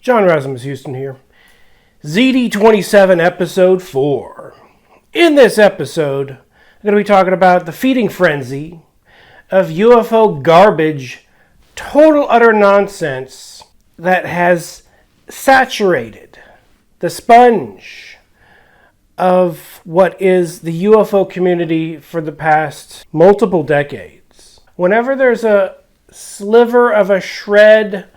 John Rasmus Houston here. ZD-27 episode 4. In this episode, I'm going to be talking about the feeding frenzy of UFO garbage, total utter nonsense that has saturated the sponge of what is the UFO community for the past multiple decades. Whenever there's a sliver of a shred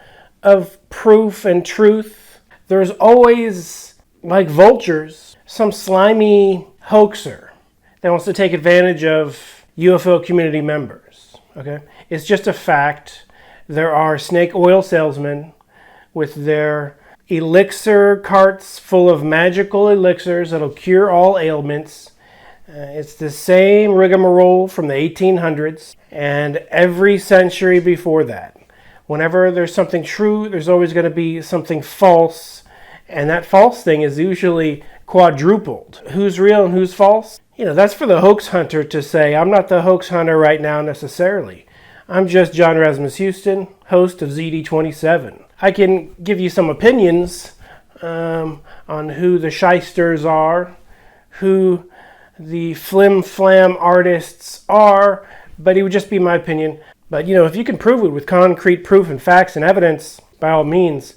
of proof and truth, there's always, like vultures, some slimy hoaxer that wants to take advantage of UFO community members. Okay? It's just a fact. There are snake oil salesmen with their elixir carts full of magical elixirs that'll cure all ailments. It's the same rigmarole from the 1800s and every century before that. Whenever there's something true, there's always going to be something false, and that false thing is usually quadrupled. Who's real and who's false? That's for the hoax hunter to say. I'm not the hoax hunter right now necessarily. I'm just John Rasmus Houston, host of ZD-27. I can give you some opinions on who the shysters are, who the flim-flam artists are, but it would just be my opinion. But, if you can prove it with concrete proof and facts and evidence, by all means,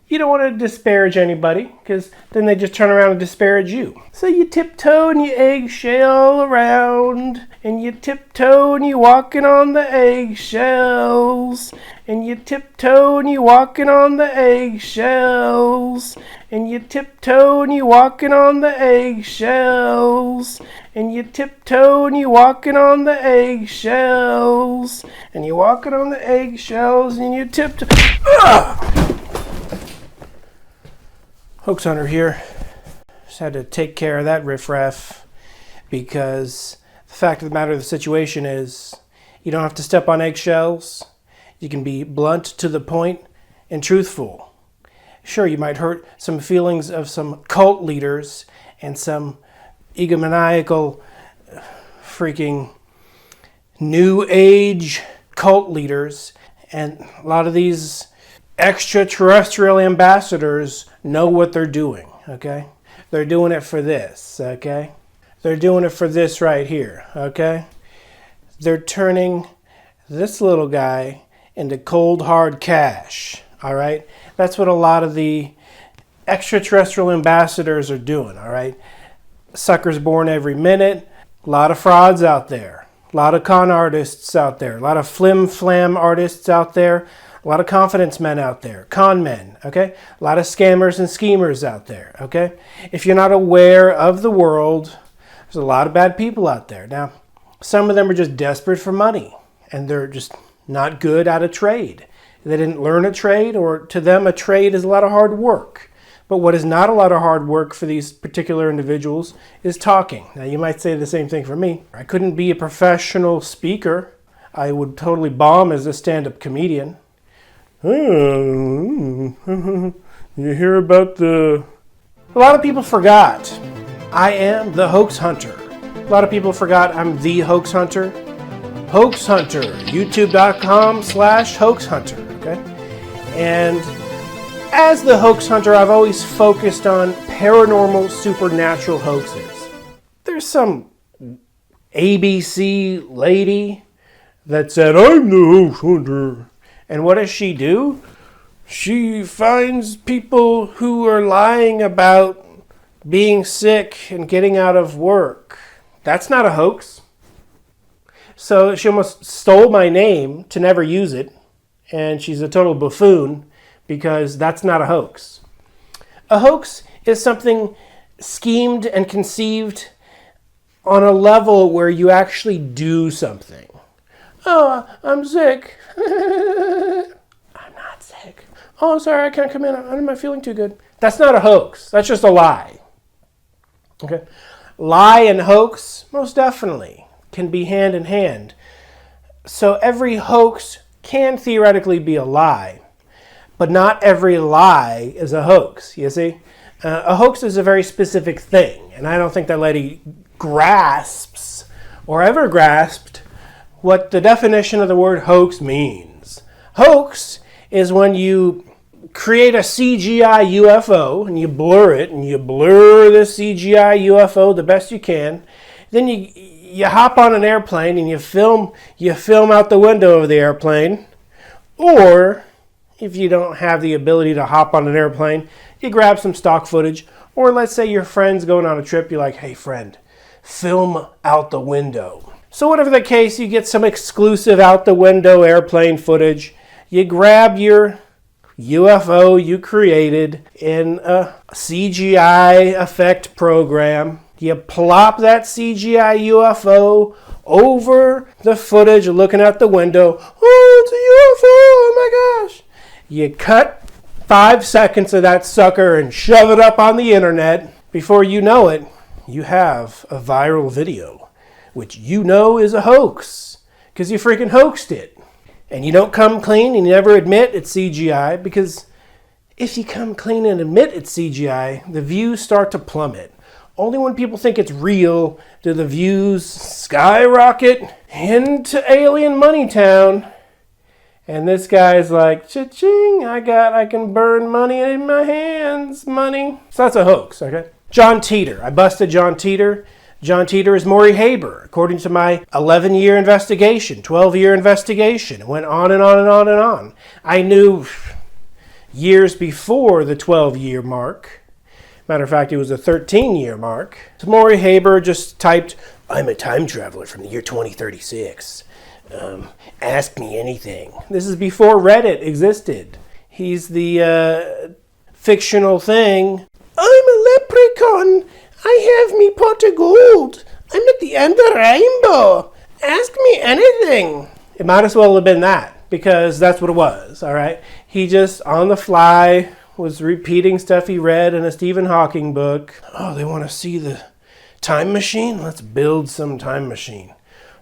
you don't want to disparage anybody, because then they just turn around and disparage you. So you tiptoe and you eggshell around, and you tiptoe and you walking on the eggshells, and you tiptoe and you walking on the eggshells, and you tiptoe and you walking on the eggshells, and you tiptoe and you walking on the eggshells, and you walking on the eggshells, and you tiptoe. Hoax Hunter here. Just had to take care of that riffraff because the fact of the matter of the situation is you don't have to step on eggshells. You can be blunt, to the point, and truthful. Sure, you might hurt some feelings of some cult leaders and some egomaniacal freaking new age cult leaders, and a lot of these extraterrestrial ambassadors know what they're doing, okay? They're doing it for this, okay? They're doing it for this right here, okay? They're turning this little guy into cold, hard cash, all right? That's what a lot of the extraterrestrial ambassadors are doing, all right? Suckers born every minute, a lot of frauds out there, a lot of con artists out there, a lot of flim-flam artists out there, a lot of confidence men out there, con men, okay? A lot of scammers and schemers out there, okay? If you're not aware of the world, there's a lot of bad people out there. Now, some of them are just desperate for money, and they're just not good at a trade. They didn't learn a trade, or to them a trade is a lot of hard work. But what is not a lot of hard work for these particular individuals is talking. Now, you might say the same thing for me. I couldn't be a professional speaker. I would totally bomb as a stand-up comedian. You hear about the... A lot of people forgot I am the hoax hunter. A lot of people forgot I'm the hoax hunter. Hoax hunter, youtube.com/hoax hunter, okay? And as the hoax hunter, I've always focused on paranormal, supernatural hoaxes. There's some ABC lady that said, I'm the hoax hunter. And what does she do? She finds people who are lying about being sick and getting out of work. That's not a hoax. So she almost stole my name to never use it. And she's a total buffoon because that's not a hoax. A hoax is something schemed and conceived on a level where you actually do something. Oh, I'm sick. I'm not sick. Oh, sorry, I can't come in. I'm not feeling too good. That's not a hoax. That's just a lie. Okay? Lie and hoax, most definitely, can be hand in hand. So every hoax can theoretically be a lie, but not every lie is a hoax, you see? A hoax is a very specific thing, and I don't think that lady grasps or ever grasped what the definition of the word hoax means. Hoax is when you create a CGI UFO and you blur it, and you blur the CGI UFO the best you can. Then you hop on an airplane and you film out the window of the airplane. Or if you don't have the ability to hop on an airplane, you grab some stock footage. Or let's say your friend's going on a trip, you're like, hey friend, film out the window. So whatever the case, you get some exclusive out the window airplane footage. You grab your UFO you created in a CGI effect program. You plop that CGI UFO over the footage looking out the window. Oh, it's a UFO, oh my gosh. You cut 5 seconds of that sucker and shove it up on the internet. Before you know it, you have a viral video, which you know is a hoax, because you freaking hoaxed it. And you don't come clean and you never admit it's CGI, because if you come clean and admit it's CGI, the views start to plummet. Only when people think it's real do the views skyrocket into alien money town. And this guy's like, cha-ching, I can burn money in my hands, money. So that's a hoax, okay? John Teeter. I busted John Teeter. John Teeter is Maury Haber, according to my 11-year investigation, 12-year investigation. It went on and on and on and on. I knew years before the 12-year mark. Matter of fact, it was a 13-year mark. So Maury Haber just typed, I'm a time traveler from the year 2036. Ask me anything. This is before Reddit existed. He's the fictional thing. I'm a leprechaun. I have me pot of gold. I'm at the end of the rainbow. Ask me anything. It might as well have been that, because that's what it was, all right? He just, on the fly, was repeating stuff he read in a Stephen Hawking book. Oh, they want to see the time machine? Let's build some time machine.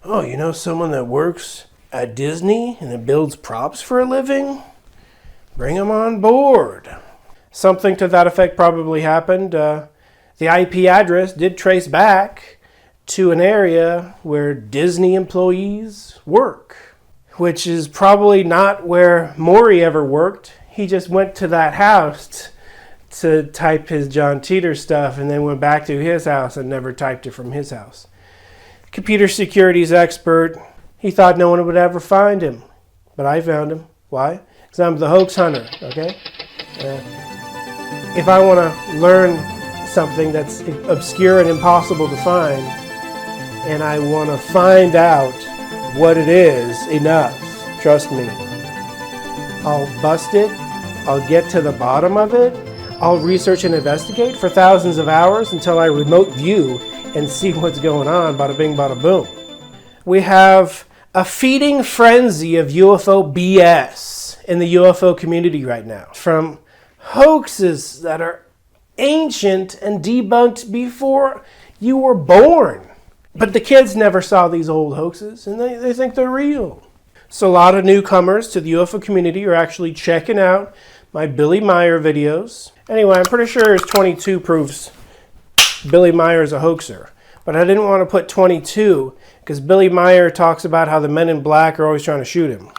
Oh, you know someone that works at Disney and that builds props for a living? Bring them on board. Something to that effect probably happened. The IP address did trace back to an area where Disney employees work, which is probably not where Maury ever worked. He just went to that house to type his John Teeter stuff and then went back to his house and never typed it from his house. Computer securities expert. He thought no one would ever find him, but I found him. Why? Because I'm the hoax hunter, okay? If I want to learn something that's obscure and impossible to find, and I want to find out what it is enough, trust me, I'll bust it, I'll get to the bottom of it, I'll research and investigate for thousands of hours until I remote view and see what's going on, bada bing, bada boom. We have a feeding frenzy of UFO BS in the UFO community right now. From hoaxes that are ancient and debunked before you were born. But the kids never saw these old hoaxes, and they think they're real. So a lot of newcomers to the UFO community are actually checking out my Billy Meyer videos. Anyway, I'm pretty sure his 22 proves Billy Meyer is a hoaxer. But I didn't want to put 22 because Billy Meyer talks about how the men in black are always trying to shoot him.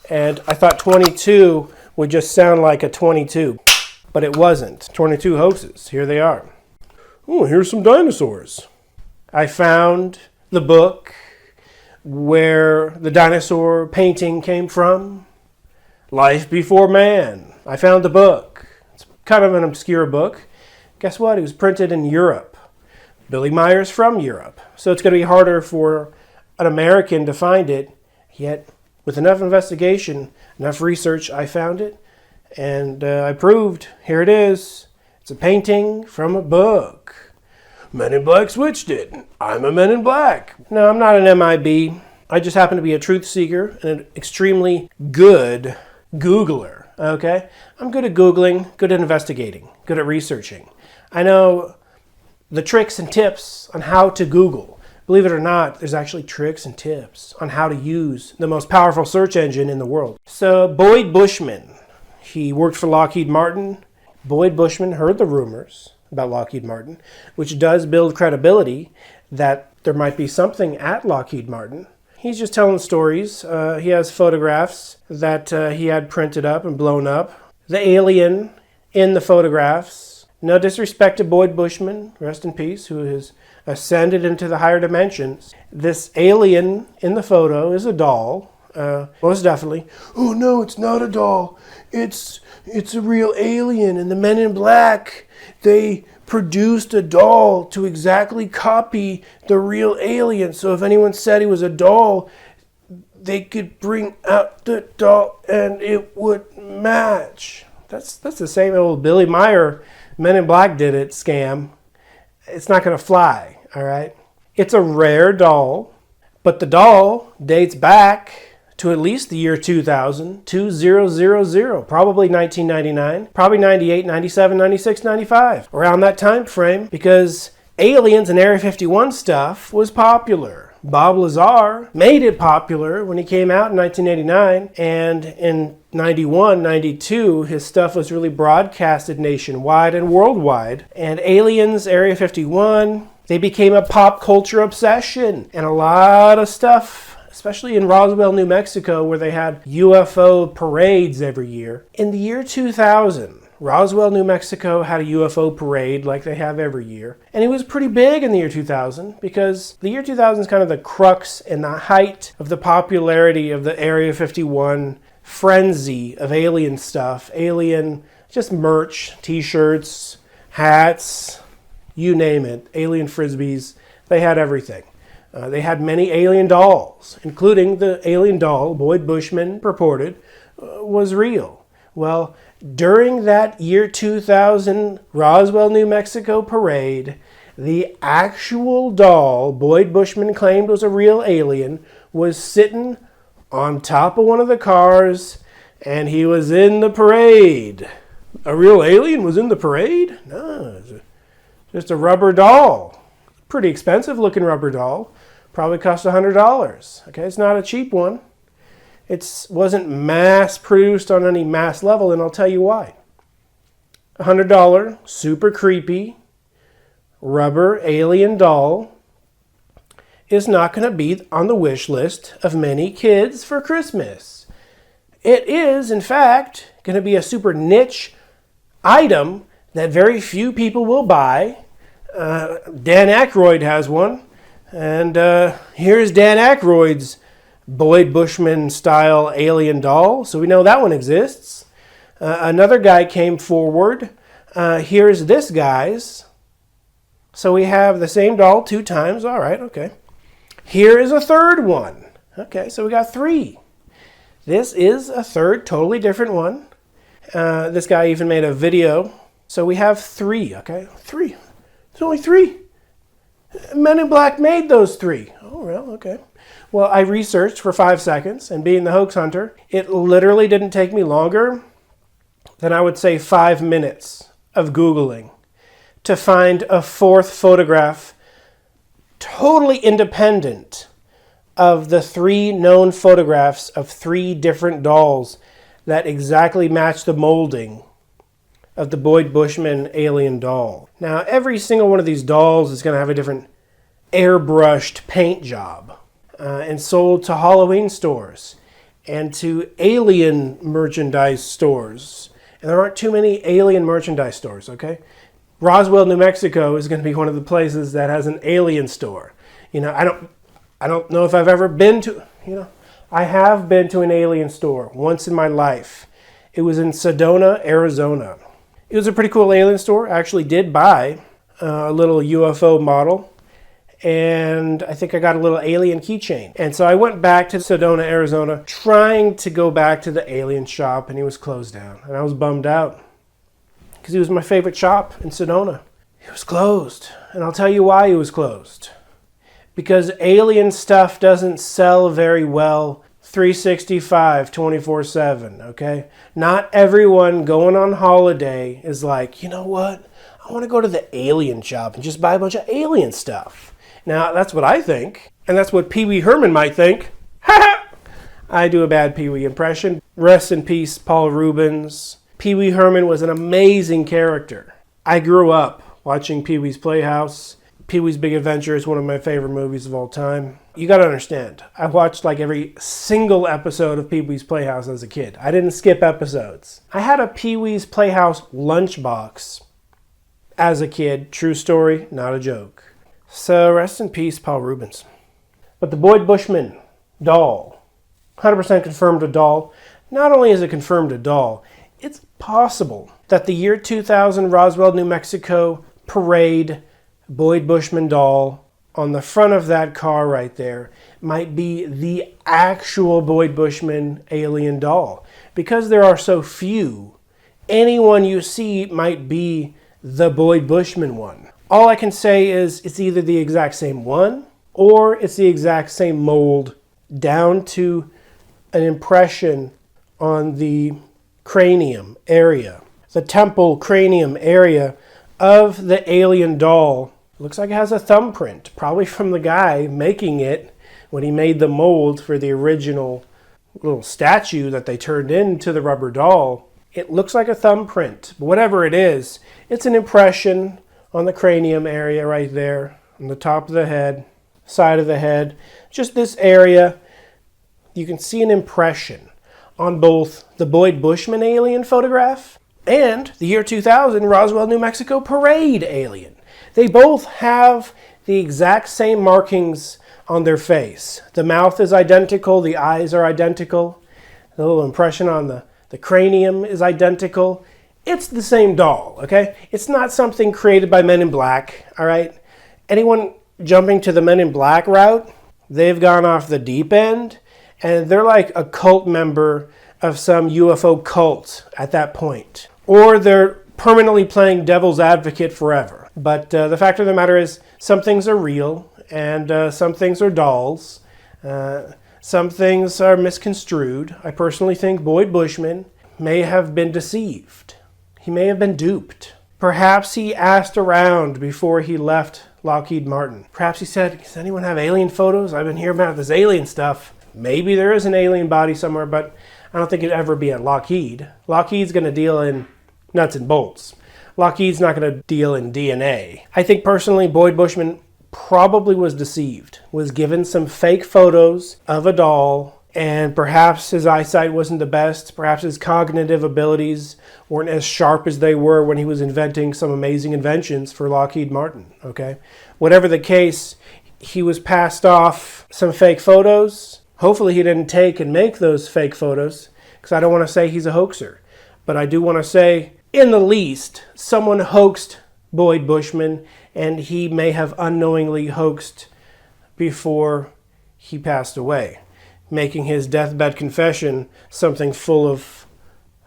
And I thought 22 would just sound like a 22. But it wasn't. 22 hoaxes. Here they are. Oh, here's some dinosaurs. I found the book where the dinosaur painting came from. Life Before Man. I found the book. It's kind of an obscure book. Guess what? It was printed in Europe. Billy Meyer's from Europe. So it's going to be harder for an American to find it. Yet, with enough investigation, enough research, I found it. And I proved, here it is. It's a painting from a book. Men in Black switched it. I'm a Men in Black. No, I'm not an MIB. I just happen to be a truth seeker and an extremely good Googler, okay? I'm good at Googling, good at investigating, good at researching. I know the tricks and tips on how to Google. Believe it or not, there's actually tricks and tips on how to use the most powerful search engine in the world. So Boyd Bushman, he worked for Lockheed Martin. Boyd Bushman heard the rumors about Lockheed Martin, which does build credibility that there might be something at Lockheed Martin. He's just telling stories. He has photographs that he had printed up and blown up. the alien in the photographs. No disrespect to Boyd Bushman, rest in peace, who has ascended into the higher dimensions. This alien in the photo is a doll, most definitely. Oh no, it's not a doll. It's a real alien. And the Men in Black, they produced a doll to exactly copy the real alien. So if anyone said he was a doll, they could bring out the doll and it would match. That's the same old Billy Meyer Men in Black did it scam. It's not going to fly, all right? It's a rare doll, but the doll dates back to at least the year 2000, 2000, probably 1999, probably 98, 97, 96, 95, around that time frame, because aliens and Area 51 stuff was popular. Bob Lazar made it popular when he came out in 1989, and in 91, 92, his stuff was really broadcasted nationwide and worldwide. And aliens, Area 51, they became a pop culture obsession. And a lot of stuff, especially in Roswell, New Mexico, where they had UFO parades every year. In the year 2000, Roswell, New Mexico had a UFO parade like they have every year. And it was pretty big in the year 2000 because the year 2000 is kind of the crux and the height of the popularity of the Area 51 frenzy of alien stuff. Alien, just merch, t-shirts, hats, you name it. Alien frisbees, they had everything. They had many alien dolls, including the alien doll Boyd Bushman purported was real. Well, during that year 2000 Roswell, New Mexico parade, the actual doll Boyd Bushman claimed was a real alien was sitting on top of one of the cars, and he was in the parade. A real alien was in the parade? No, just a rubber doll. Pretty expensive looking rubber doll. Probably cost $100. Okay, it's not a cheap one. It wasn't mass produced on any mass level, and I'll tell you why. $100, super creepy, rubber alien doll is not going to be on the wish list of many kids for Christmas. It is, in fact, going to be a super niche item that very few people will buy. Dan Aykroyd has one, and here's Dan Aykroyd's Boyd Bushman style alien doll, so we know that one exists. Another guy came forward. Here's this guy's. So we have the same doll 2 times. All right, okay. Here is a third one. Okay, so we got 3. This is a third, totally different one. This guy even made a video. So we have 3, okay? 3. There's only 3. Men in Black made those 3. Oh, well, okay. Well, I researched for 5 seconds, and being the hoax hunter, it literally didn't take me longer than I would say 5 minutes of Googling to find a 4th photograph totally independent of the 3 known photographs of 3 different dolls that exactly match the molding of the Boyd Bushman alien doll. Now, every single one of these dolls is going to have a different airbrushed paint job. And sold to Halloween stores and to alien merchandise stores. And there aren't too many alien merchandise stores, okay? Roswell, New Mexico is going to be one of the places that has an alien store. You know, I don't know if I've ever been to, I have been to an alien store once in my life. It was in Sedona, Arizona. It was a pretty cool alien store. I actually did buy a little UFO model. And I think I got a little alien keychain. And so I went back to Sedona, Arizona, trying to go back to the alien shop, and he was closed down. And I was bummed out because he was my favorite shop in Sedona. He was closed. And I'll tell you why he was closed. Because alien stuff doesn't sell very well 365, 24/7, okay? Not everyone going on holiday is like, you know what? I want to go to the alien shop and just buy a bunch of alien stuff. Now, that's what I think, and that's what Pee Wee Herman might think. I do a bad Pee Wee impression. Rest in peace, Paul Rubens. Pee Wee Herman was an amazing character. I grew up watching Pee Wee's Playhouse. Pee-wee's Big Adventure is one of my favorite movies of all time. You gotta understand, I watched like every single episode of Pee-wee's Playhouse as a kid. I didn't skip episodes. I had a Pee-wee's Playhouse lunchbox as a kid. True story, not a joke. So rest in peace, Paul Rubens. But the Boyd Bushman doll, 100% confirmed a doll. Not only is it confirmed a doll, it's possible that the year 2000 Roswell, New Mexico parade Boyd Bushman doll on the front of that car right there might be the actual Boyd Bushman alien doll. Because there are so few, anyone you see might be the Boyd Bushman one. All I can say is it's either the exact same one or it's the exact same mold down to an impression on the cranium area, the temple cranium area of the alien doll. Looks like it has a thumbprint, probably from the guy making it when he made the mold for the original little statue that they turned into the rubber doll. It looks like a thumbprint, but whatever it is, it's an impression on the cranium area right there, on the top of the head, side of the head, just this area. You can see an impression on both the Boyd Bushman alien photograph and the year 2000 Roswell, New Mexico parade alien. They both have the exact same markings on their face. The mouth is identical, the eyes are identical, the little impression on the cranium is identical. It's the same doll, okay? It's not something created by Men in Black, all right? Anyone jumping to the Men in Black route, they've gone off the deep end, and they're like a cult member of some UFO cult at that point. Or they're permanently playing devil's advocate forever. But the fact of the matter is, some things are real, and some things are dolls. Some things are misconstrued. I personally think Boyd Bushman may have been deceived. He may have been duped. Perhaps he asked around before he left Lockheed Martin. Perhaps he said, does anyone have alien photos? I've been hearing about this alien stuff. Maybe there is an alien body somewhere, but I don't think it'd ever be at Lockheed. Lockheed's going to deal in nuts and bolts. Lockheed's not going to deal in DNA. I think personally Boyd Bushman probably was deceived, was given some fake photos of a doll, and perhaps his eyesight wasn't the best. Perhaps his cognitive abilities weren't as sharp as they were when he was inventing some amazing inventions for Lockheed Martin, okay? Whatever the case, he was passed off some fake photos. Hopefully he didn't take and make those fake photos, because I don't want to say he's a hoaxer. But I do want to say, in the least, someone hoaxed Boyd Bushman, and he may have unknowingly hoaxed before he passed away, making his deathbed confession something full of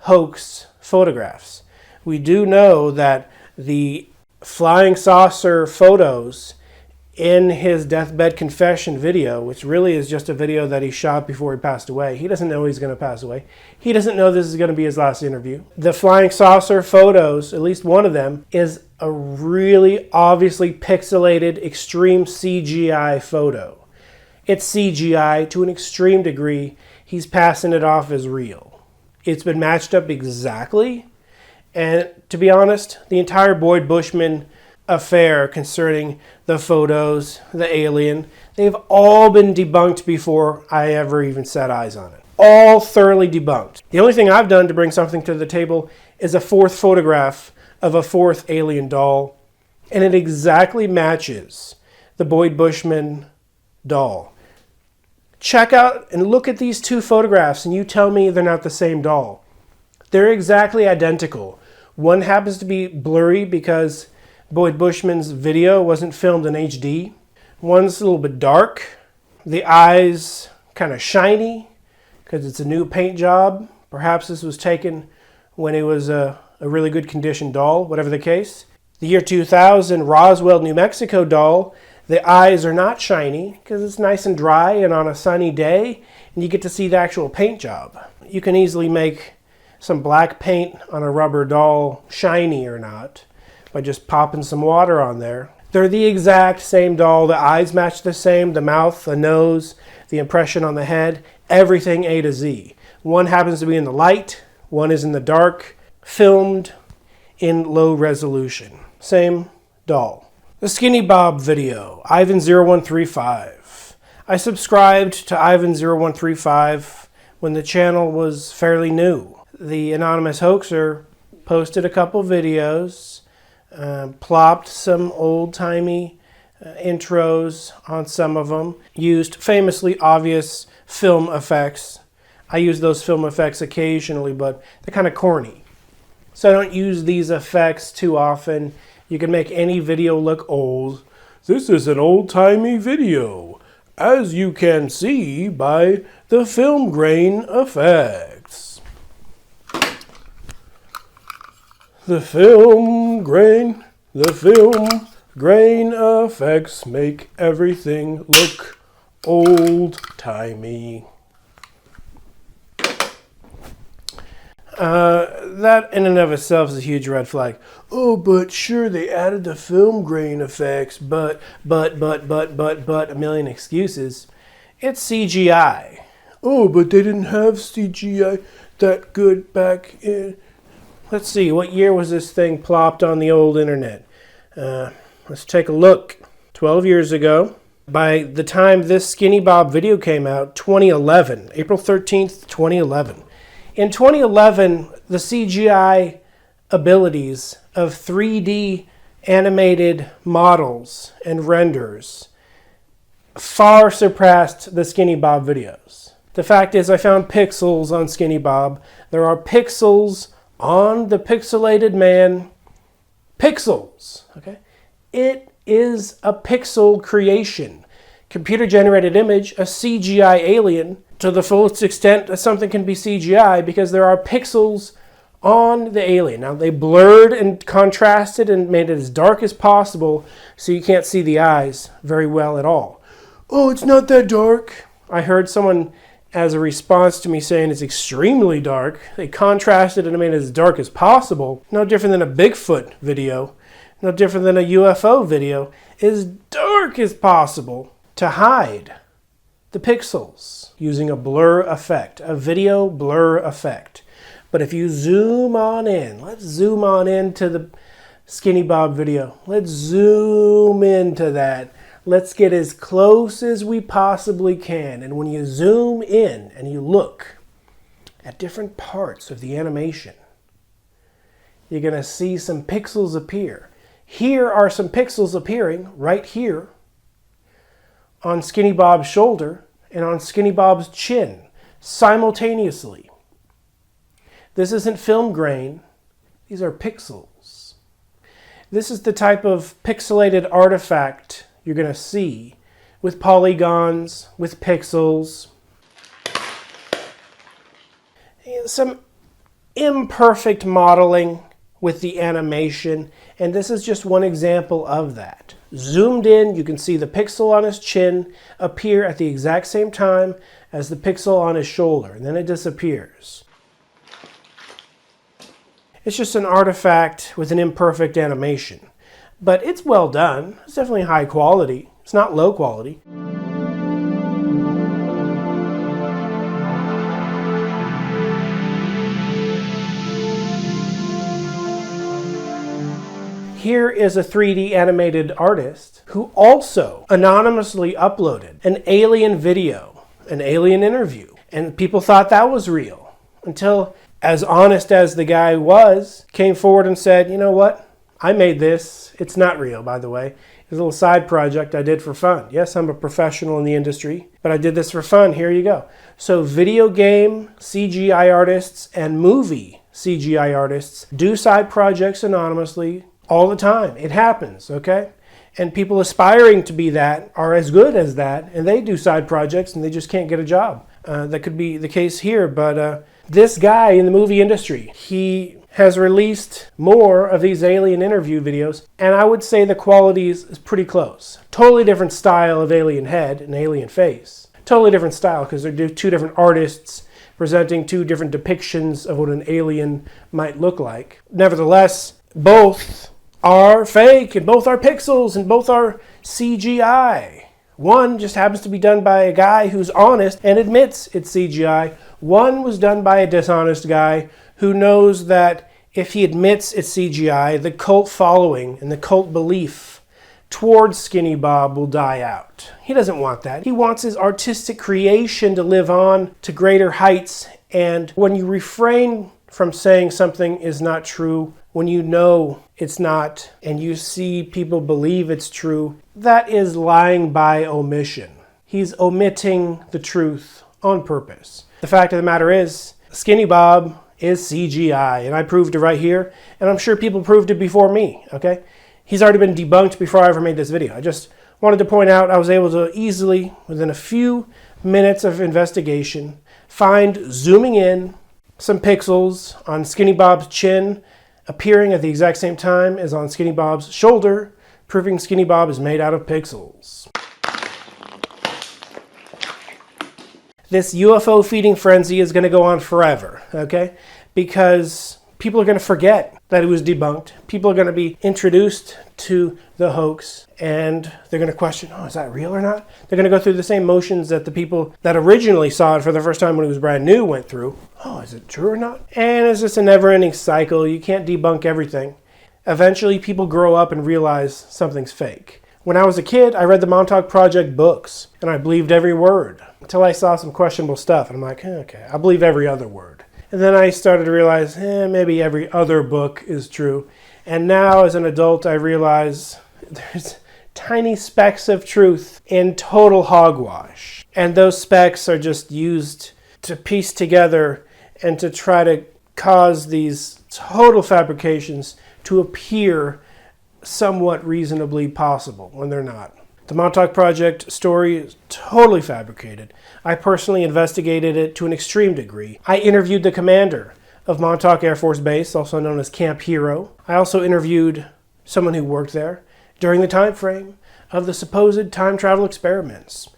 hoax photographs. We do know that the flying saucer photos in his deathbed confession video, which really is just a video that he shot before he passed away. He doesn't know he's going to pass away. He doesn't know this is going to be his last interview. The flying saucer photos, at least one of them, is a really obviously pixelated, extreme CGI photo. It's CGI to an extreme degree. He's passing it off as real. It's been matched up exactly. And to be honest, the entire Boyd Bushman affair concerning the photos, the alien, they've all been debunked before I ever even set eyes on it. All thoroughly debunked. The only thing I've done to bring something to the table is a fourth photograph of a fourth alien doll, and it exactly matches the Boyd Bushman doll. Check out and look at these two photographs and you tell me they're not the same doll. They're exactly identical. One happens to be blurry because Boyd Bushman's video wasn't filmed in HD. One's a little bit dark. The eyes kind of shiny because it's a new paint job. Perhaps this was taken when it was a really good condition doll, whatever the case. The year 2000 Roswell, New Mexico doll, the eyes are not shiny because it's nice and dry and on a sunny day, and you get to see the actual paint job. You can easily make some black paint on a rubber doll shiny or not by just popping some water on there. They're the exact same doll. The eyes match the same, the mouth, the nose, the impression on the head, everything A to Z. One happens to be in the light, one is in the dark, filmed in low resolution. Same doll. The Skinny Bob video, Ivan0135. I subscribed to Ivan0135 when the channel was fairly new. The anonymous hoaxer posted a couple videos, plopped some old-timey intros on some of them, used famously obvious film effects. I use those film effects occasionally, but they're kind of corny. So I don't use these effects too often. You can make any video look old. This is an old-timey video, as you can see by the film grain effects. The film grain effects make everything look old-timey. That in and of itself is a huge red flag. Oh, but sure, they added the film grain effects, but, a million excuses. It's CGI. Oh, but they didn't have CGI that good back in... Let's see, what year was this thing plopped on the old internet? Let's take a look. 12 years ago. By the time this Skinny Bob video came out, 2011, April 13th, 2011. In 2011, the CGI abilities of 3D animated models and renders far surpassed the Skinny Bob videos. The fact is, I found pixels on Skinny Bob. There are pixels on the pixelated man. Pixels, okay? It is a pixel creation. Computer-generated image, a CGI alien, to the fullest extent that something can be CGI, because there are pixels on the alien. Now, they blurred and contrasted and made it as dark as possible so you can't see the eyes very well at all. Oh, it's not that dark. I heard someone, as a response to me saying it's extremely dark, they contrasted and made it as dark as possible. No different than a Bigfoot video, no different than a UFO video, as dark as possible to hide the pixels using a blur effect, a video blur effect. But if you zoom on in, let's zoom on into the Skinny Bob video. Let's zoom into that. Let's get as close as we possibly can. And when you zoom in and you look at different parts of the animation, you're going to see some pixels appear. Here are some pixels appearing right here on Skinny Bob's shoulder and on Skinny Bob's chin simultaneously. This isn't film grain. These are pixels. This is the type of pixelated artifact you're going to see with polygons, with pixels. Some imperfect modeling with the animation, and this is just one example of that. Zoomed in, you can see the pixel on his chin appear at the exact same time as the pixel on his shoulder, and then it disappears. It's just an artifact with an imperfect animation. But it's well done. It's definitely high quality. It's not low quality. Here is a 3D animated artist who also anonymously uploaded an alien video, an alien interview. And people thought that was real until, as honest as the guy was, came forward and said, you know what? I made this. It's not real, by the way. It's a little side project I did for fun. Yes, I'm a professional in the industry, but I did this for fun. Here you go. So video game CGI artists and movie CGI artists do side projects anonymously all the time. It happens, okay? And people aspiring to be that are as good as that, and they do side projects and they just can't get a job. That could be the case here, but this guy in the movie industry, he has released more of these alien interview videos, and I would say the quality is pretty close. Totally different style of alien head and alien face. Totally different style, because they're two different artists presenting two different depictions of what an alien might look like. Nevertheless, both are fake, and both are pixels, and both are CGI. One just happens to be done by a guy who's honest and admits it's CGI. One was done by a dishonest guy who knows that if he admits it's CGI, the cult following and the cult belief towards Skinny Bob will die out. He doesn't want that. He wants his artistic creation to live on to greater heights. And when you refrain from saying something is not true, when you know it's not, and you see people believe it's true, that is lying by omission. He's omitting the truth on purpose. The fact of the matter is, Skinny Bob is CGI, and I proved it right here, and I'm sure people proved it before me, okay? He's already been debunked before I ever made this video. I just wanted to point out I was able to easily, within a few minutes of investigation, find, zooming in, some pixels on Skinny Bob's chin appearing at the exact same time as on Skinny Bob's shoulder, proving Skinny Bob is made out of pixels. This UFO feeding frenzy is going to go on forever, okay? Because people are going to forget that it was debunked. People are going to be introduced to the hoax, and they're going to question, oh, is that real or not? They're going to go through the same motions that the people that originally saw it for the first time when it was brand new went through. Oh, is it true or not? And it's just a never-ending cycle. You can't debunk everything. Eventually, people grow up and realize something's fake. When I was a kid, I read the Montauk Project books, and I believed every word until I saw some questionable stuff. And I'm like, okay, I believe every other word. And then I started to realize, maybe every other book is true. And now, as an adult, I realize there's tiny specks of truth in total hogwash. And those specks are just used to piece together and to try to cause these total fabrications to appear somewhat reasonably possible when they're not. The Montauk Project story is totally fabricated. I personally investigated it to an extreme degree. I interviewed the commander of Montauk Air Force Base, also known as Camp Hero. I also interviewed someone who worked there during the time frame of the supposed time travel experiments.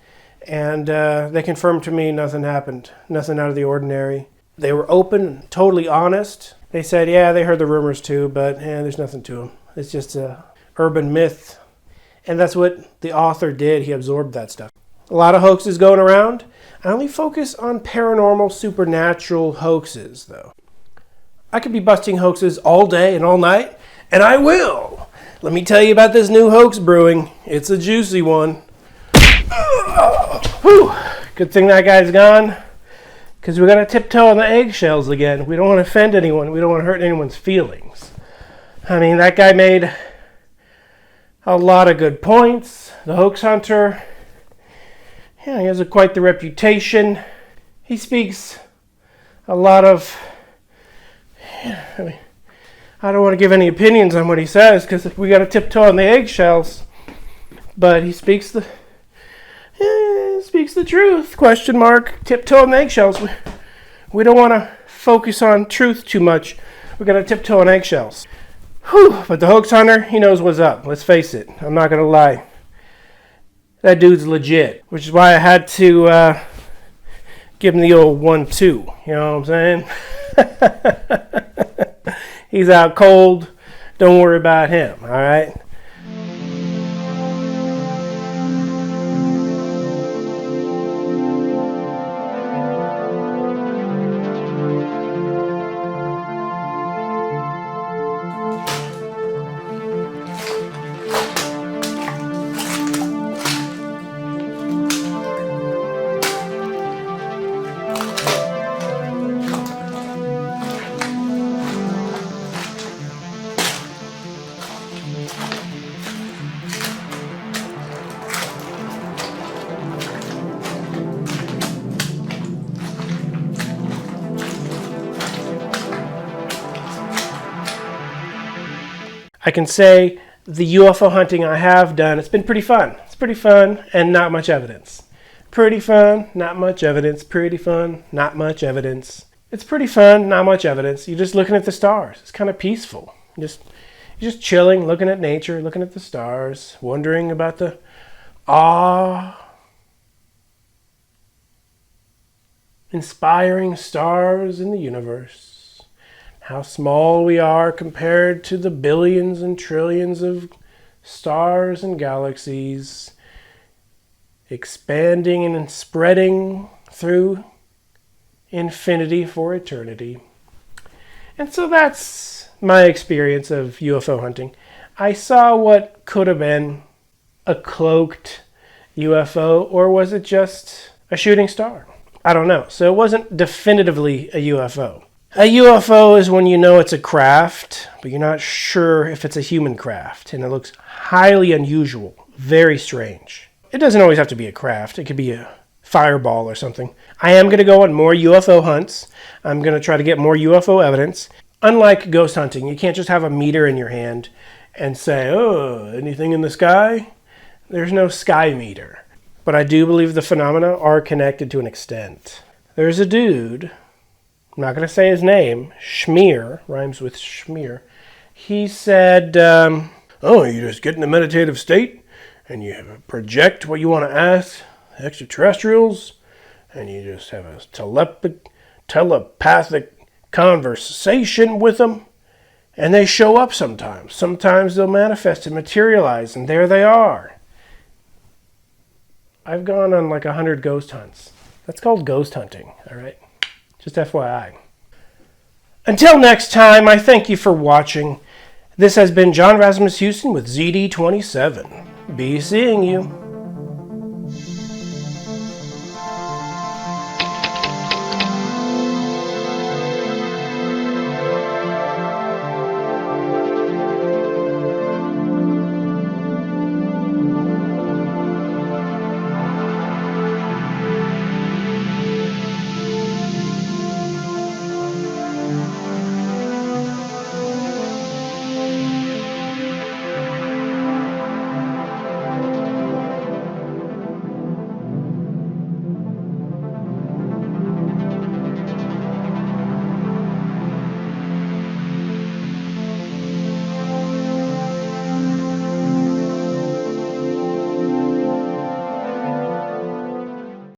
And they confirmed to me nothing happened, nothing out of the ordinary. They were open, totally honest. They said, yeah, they heard the rumors too, but there's nothing to them. It's just a urban myth. And that's what the author did. He absorbed that stuff. A lot of hoaxes going around. I only focus on paranormal, supernatural hoaxes, though. I could be busting hoaxes all day and all night, and I will. Let me tell you about this new hoax brewing. It's a juicy one. Whew. Good thing that guy's gone, because we're going to tiptoe on the eggshells again. We don't want to offend anyone. We don't want to hurt anyone's feelings. I mean, that guy made a lot of good points. The hoax hunter, he has quite the reputation. He speaks a lot of, I don't want to give any opinions on what he says because we got to tiptoe on the eggshells. But he speaks the truth, question mark, tiptoe on the eggshells. We don't want to focus on truth too much. We're going to tiptoe on eggshells. Whew, but the hoax hunter, he knows what's up. Let's face it. I'm not going to lie. That dude's legit, which is why I had to give him the old 1-2. You know what I'm saying? He's out cold. Don't worry about him, all right? I can say the UFO hunting I have done, it's been pretty fun. It's pretty fun and not much evidence. Pretty fun, not much evidence. Pretty fun, not much evidence. It's pretty fun, not much evidence. You're just looking at the stars. It's kind of peaceful. You're just chilling, looking at nature, looking at the stars, wondering about the awe-inspiring stars in the universe. How small we are compared to the billions and trillions of stars and galaxies expanding and spreading through infinity for eternity. And so that's my experience of UFO hunting. I saw what could have been, a cloaked UFO, or was it just a shooting star? I don't know. So it wasn't definitively a UFO. A UFO is when you know it's a craft, but you're not sure if it's a human craft, and it looks highly unusual, very strange. It doesn't always have to be a craft. It could be a fireball or something. I am going to go on more UFO hunts. I'm going to try to get more UFO evidence. Unlike ghost hunting, you can't just have a meter in your hand and say, oh, anything in the sky? There's no sky meter. But I do believe the phenomena are connected to an extent. There's a dude, I'm not going to say his name, Schmear, rhymes with schmear. He said, you just get in a meditative state and you project what you want to ask extraterrestrials, and you just have a telepathic conversation with them, and they show up sometimes. Sometimes they'll manifest and materialize, and there they are. I've gone on like 100 ghost hunts. That's called ghost hunting, all right? Just FYI. Until next time, I thank you for watching. This has been John Rasmus Houston with ZD-27. Be seeing you.